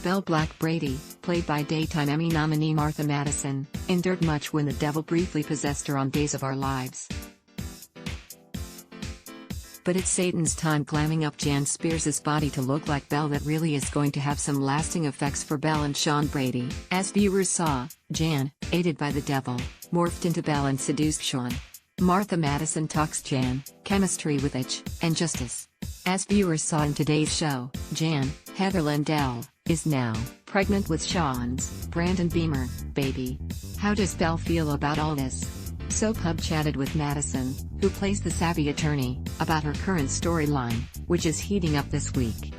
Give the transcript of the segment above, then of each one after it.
Belle Black Brady, played by daytime Emmy nominee Martha Madison, endured much when the devil briefly possessed her on Days of Our Lives. But it's Satan's time glamming up Jan Spears' body to look like Belle that really is going to have some lasting effects for Belle and Sean Brady. As viewers saw, Jan, aided by the devil, morphed into Belle and seduced Sean. Martha Madison talks Jan, chemistry with itch, and justice. As viewers saw in today's show, Jan, Heather Lindell, is now pregnant with Sean's, Brandon Beamer, baby. How does Belle feel about all this? Soap Hub chatted with Madison, who plays the savvy attorney, about her current storyline, which is heating up this week.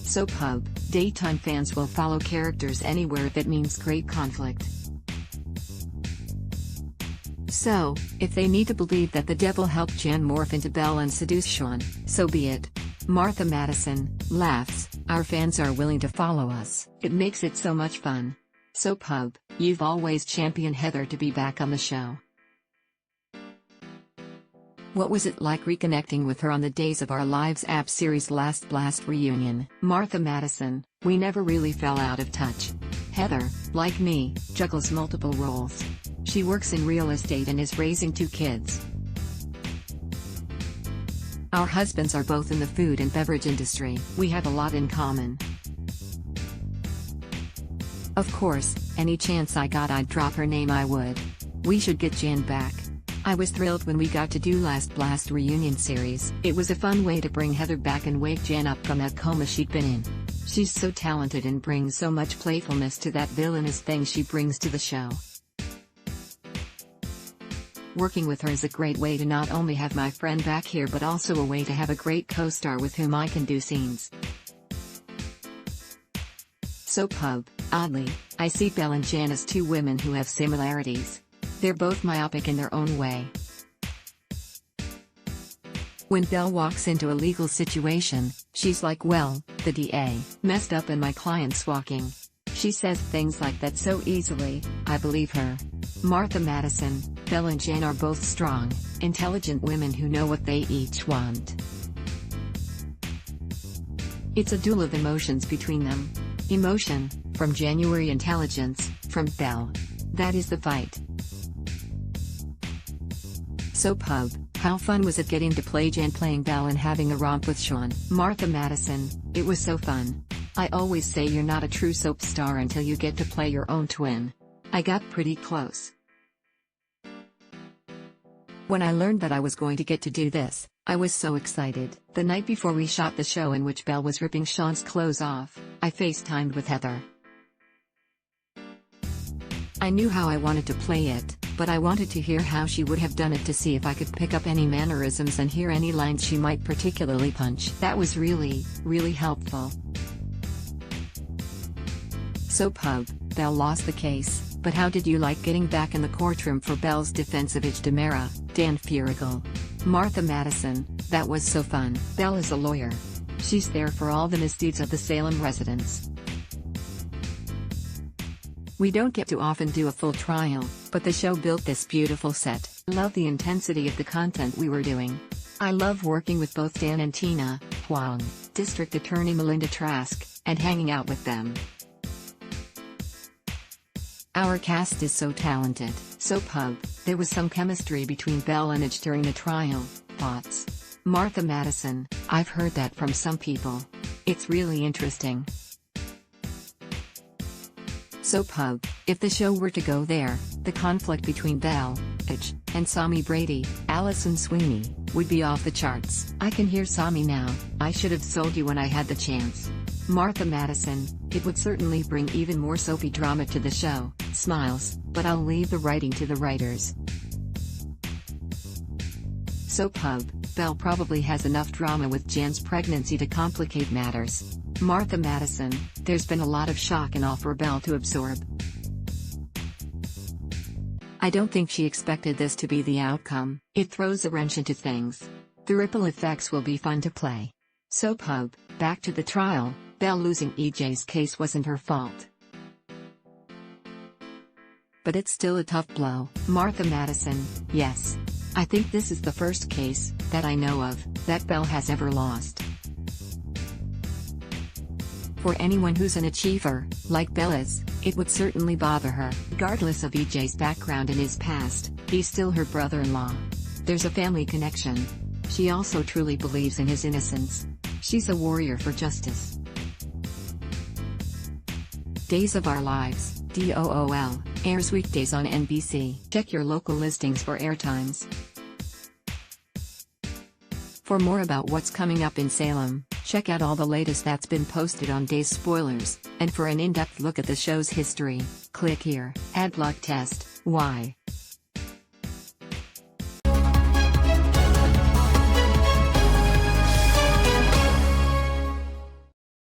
Soap Hub, daytime fans will follow characters anywhere if it means great conflict. So, if they need to believe that the devil helped Jan morph into Belle and seduce Sean, so be it. Martha Madison laughs, our fans are willing to follow us. It makes it so much fun. Soap Hub, you've always championed Heather to be back on the show. What was it like reconnecting with her on the Days of Our Lives app series Last Blast reunion? Martha Madison, we never really fell out of touch. Heather, like me, juggles multiple roles. She works in real estate and is raising 2 kids. Our husbands are both in the food and beverage industry. We have a lot in common. Of course, any chance I got I'd drop her name I would. We should get Jan back. I was thrilled when we got to do Last Blast reunion series. It was a fun way to bring Heather back and wake Jan up from that coma she'd been in. She's so talented and brings so much playfulness to that villainous thing she brings to the show. Working with her is a great way to not only have my friend back here but also a way to have a great co-star with whom I can do scenes. Soap Hub, oddly, I see Belle and Jan as 2 women who have similarities. They're both myopic in their own way. When Belle walks into a legal situation, she's like, well, the DA messed up and my client's walking. She says things like that so easily, I believe her. Martha Madison, Belle and Jan are both strong, intelligent women who know what they each want. It's a duel of emotions between them. Emotion, from January, intelligence, from Belle. That is the fight. Soap Hub, how fun was it getting to play Jan playing Belle and having a romp with Sean? Martha Madison, it was so fun. I always say you're not a true soap star until you get to play your own twin. I got pretty close. When I learned that I was going to get to do this, I was so excited. The night before we shot the show in which Belle was ripping Sean's clothes off, I FaceTimed with Heather. I knew how I wanted to play it, but I wanted to hear how she would have done it to see if I could pick up any mannerisms and hear any lines she might particularly punch. That was really, really helpful. Soap Hub, Belle lost the case, but how did you like getting back in the courtroom for Belle's defense of Demera, Dan Furigal? Martha Madison, that was so fun. Belle is a lawyer. She's there for all the misdeeds of the Salem residents. We don't get to often do a full trial, but the show built this beautiful set. Love the intensity of the content we were doing. I love working with both Dan and Tina Huang, District Attorney Melinda Trask, and hanging out with them. Our cast is so talented. Soap Hub, there was some chemistry between Belle and Edge during the trial. Thoughts? Martha Madison, I've heard that from some people. It's really interesting. Soap Hub, if the show were to go there, the conflict between Belle, Edge, and Sami Brady, Allison Sweeney, would be off the charts. I can hear Sami now, I should have sold you when I had the chance. Martha Madison, it would certainly bring even more soapy drama to the show. Smiles, but I'll leave the writing to the writers. Soap Hub, Belle probably has enough drama with Jan's pregnancy to complicate matters. Martha Madison, there's been a lot of shock and awe for Belle to absorb. I don't think she expected this to be the outcome. It throws a wrench into things. The ripple effects will be fun to play. Soap Hub, back to the trial. Belle losing EJ's case wasn't her fault. But it's still a tough blow. Martha Madison, yes. I think this is the first case, that I know of, that Belle has ever lost. For anyone who's an achiever, like Belle is, it would certainly bother her. Regardless of EJ's background and his past, he's still her brother-in-law. There's a family connection. She also truly believes in his innocence. She's a warrior for justice. Days of Our Lives, DOOL, airs weekdays on NBC. Check your local listings for airtimes. For more about what's coming up in Salem, check out all the latest that's been posted on Days Spoilers, and for an in-depth look at the show's history, click here. Adblock Test, why?